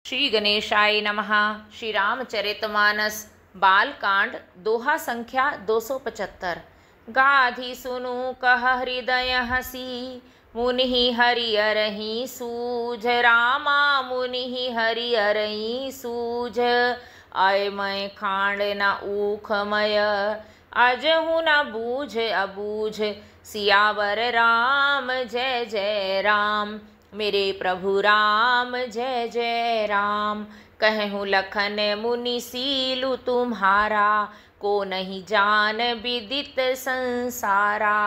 श्री गणेशाय नमः। श्री रामचरितमानस बालकांड दोहा संख्या 275। गाधि सुनु कह हृदय हसी, मुनि हरिअरहि सूझ। रामा मुनि हरिअरहि सूझ। आय मैं खांड न ऊखमय, अजहु न बूझ अबूझ। सियावर राम जय जय राम, मेरे प्रभु राम जय जय राम। कहूँ लखन मुनि सीलु तुम्हारा, को नहीं जान विदित संसारा।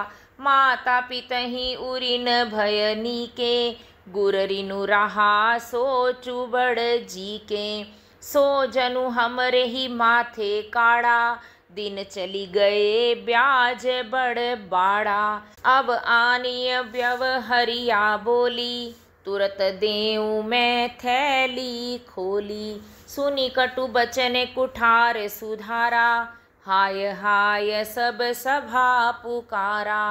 माता पितहि उरिन भय नीके, गुर रिनु रहा सोचु बड़ जी के। सो जनु हमरे ही माथे काड़ा, दिन चली गए ब्याज बड़ बाड़ा। अब आनिय व्यवहरिया बोली, तुरत देऊँ मैं थैली खोली। सुनी कटु बचन कुठार सुधारा, हाय हाय सब सभा पुकारा।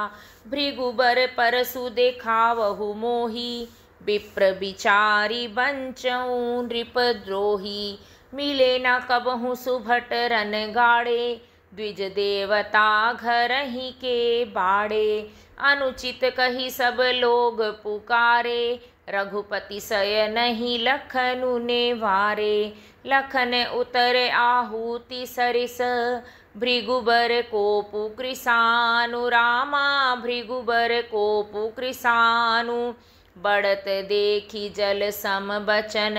भृगुबर परसु देखावहु मोही, विप्र विचारी बंचऊँ नृपद्रोही। मिले न कबहु सुभट रन गाड़े, द्विज देवता घर ही के बाड़े। अनुचित कही सब लोग पुकारे, रघुपति शयन ही लखनु ने वारे। लखन उतरे आहुति सरिस, भृगुबर कोपु कृसानु। रामा भृगुबर कोपु कृसानु। बढ़त देखी जल सम बचन,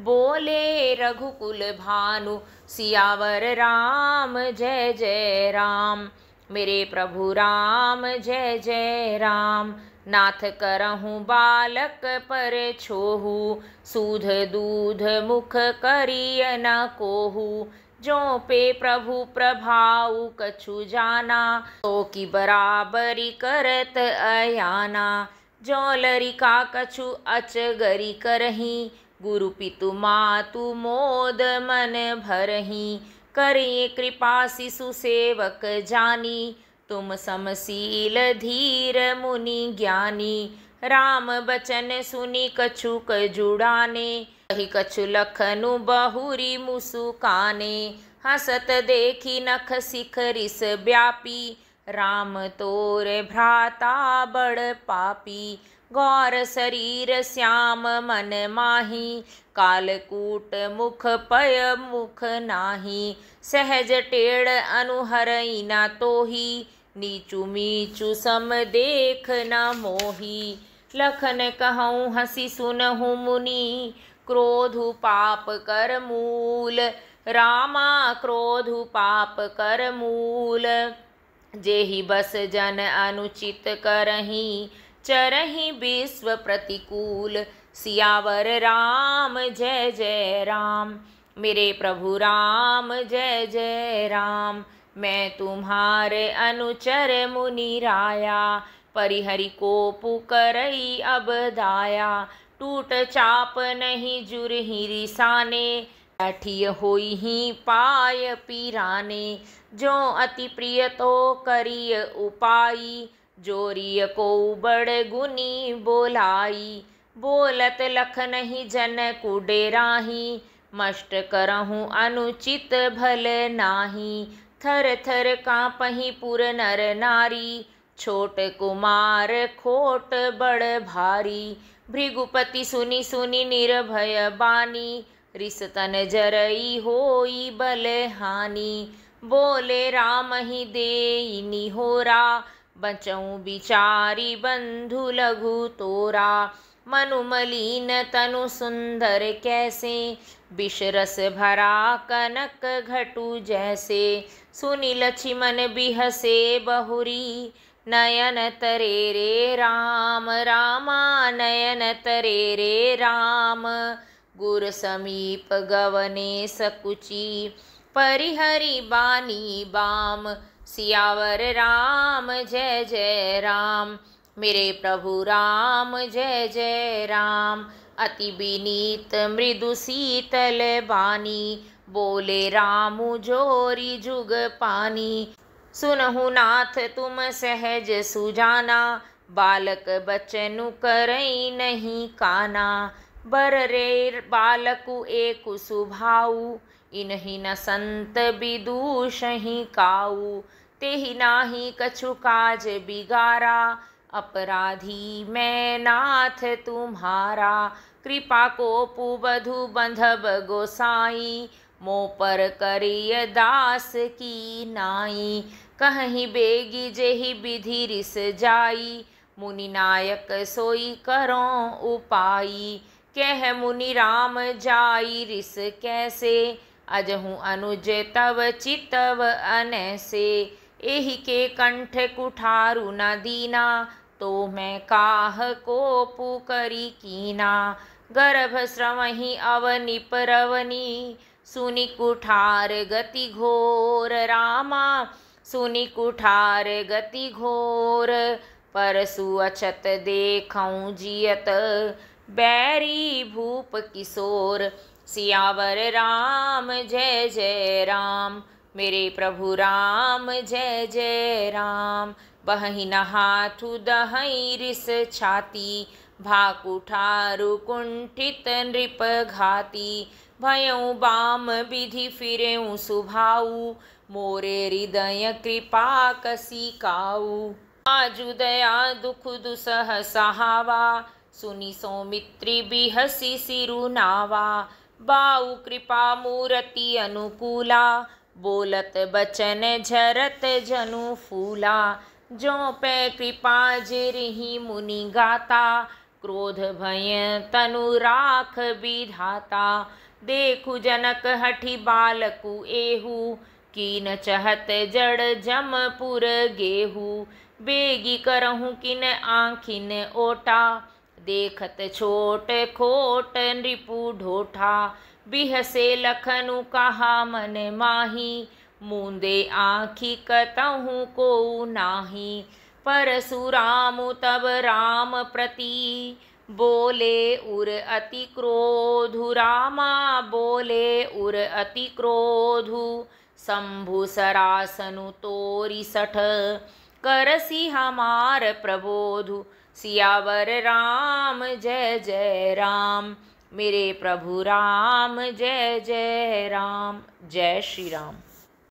बोले रघुकुल भानु। सियावर राम जय जय राम, मेरे प्रभु राम जय जय राम। नाथ करहूँ बालक पर छोहू, सूध दूध मुख करिय न कोहू। जो पे प्रभु प्रभाऊ कछु जाना, तो की बराबरी करत अयाना। जो लरिका कछु अचगरी करही, गुरु पितु मातु मोद मन भरही। करिए कृपा शिशु सेवक जानी, तुम समशील धीर मुनि ज्ञानी। राम बचन सुनी कछुक जुड़ाने, कही कछु लखनु बहुरी मुसुकाने। हसत देखी नख शिखरिस व्यापी, राम तोरे भ्राता बड़ पापी। गौर शरीर श्याम मन माही, कालकूट मुख पय मुख नाही। सहज टेढ़ अनुहरई न तोही, नीचु मीचु सम देख न मोही। लखन कहूँ हसी सुनहु मुनि, क्रोधु पाप कर मूल। रामा क्रोधु पाप कर मूल। जेहि बस जन अनुचित करही, चरहि विश्व प्रतिकूल। सियावर राम जय जय राम, मेरे प्रभु राम जय जय राम। मैं तुम्हारे अनुचर मुनि राया, परिहरि को पुकरई अब दाया। टूट चाप नहीं जुरहि रिसाने, बैठिय होई ही पाय पीराने। जो अति प्रिय तो करिय उपाई, जोरिय को बड़ गुनी बोलाई। बोलत लखन ही जन कुडेराही, मष्ट करहूँ अनुचित भल नाही। थर थर काँपहि पुर नर नारी, छोट कुमार खोट बड़ भारी। भृगुपति सुनी सुनी निर्भय बानी, रिस तन जरई होई बल हानि। बोले राम ही देई निहोरा, बचऊँ बिचारी बंधु लघु तोरा। मनु मलिन तनु सुंदर कैसे, विष रस भरा कनक घटु जैसे। सुनी लक्ष्मण बिहसे बहुरी, नयन तरे रे राम। रामा नयन तरे रे राम। गुर समीप गवने सकुची, परिहरि बानी बाम। सियावर राम जय जय राम, मेरे प्रभु राम जय जय राम। अति विनीत मृदु शीतल बानी, बोले रामु जोरी जुग पानी। सुनहु नाथ तुम सहज सुजाना, बालक बचनु करई नहीं काना। बर रे बालकु एकु सुभाऊ, इनहि न संत विदूषहि काऊ। तेहि नाही कछु काज बिगारा, अपराधी मैं नाथ तुम्हारा। कृपा कोपु बधु बंधब गोसाई, मो पर करिय दास की नाई। कहीं बेगी जेहि विधि रिस जाई, मुनि नायक सोई करो उपाई। कह मुनि राम जाई रिस कैसे, अजहु अनुज तव चितव अनैसे। एहि के कंठ कुठारु न दीना, तो मैं काह कोपु करी कीना। गर्भ श्रवहि अवनिप रवनी, सुनि कुठार गति घोर रामा। सुनि कुठार गति घोर, परसु अछत देखऊँ जियत, बैरी भूप किशोर। सियावर राम जय जय राम, मेरे प्रभु राम जय जय राम। बहि न हाथु दहई रिस छाती, भाकुठारु कुंठित नृप घाती। भयउ बाम विधि फिरेउ सुभाऊ, मोरे हृदय कृपा कसी काऊ। आजु दया दुख दुसह सहावा, सुनि सौमित्री बिहसी सिरुनावा। बाऊ कृपा मूरति अनुकूला, बोलत बचन झरत जनु फूला। जो पै कृपा जिरहि मुनि गाता, क्रोध भय तनु राख विधाता। देखु जनक हठि बालकु एहू, कीन चहत जड़ जमपुर गेहू। बेगी करहु किन आँखिन ओटा, देखत छोट खोट नृपु ढोठा। बिहसे लखनु कहा मन माही, मूंदे आँखि कतहु को नाही। परशुरामु तब राम प्रति, बोले उर अति क्रोधु रामा। बोले उर अति क्रोधु, शंभु सरासनु तोरि सठ। करसी हमार प्रबोधु, सियावर राम जय जय राम। मेरे प्रभु राम जय जय राम। जय श्री राम।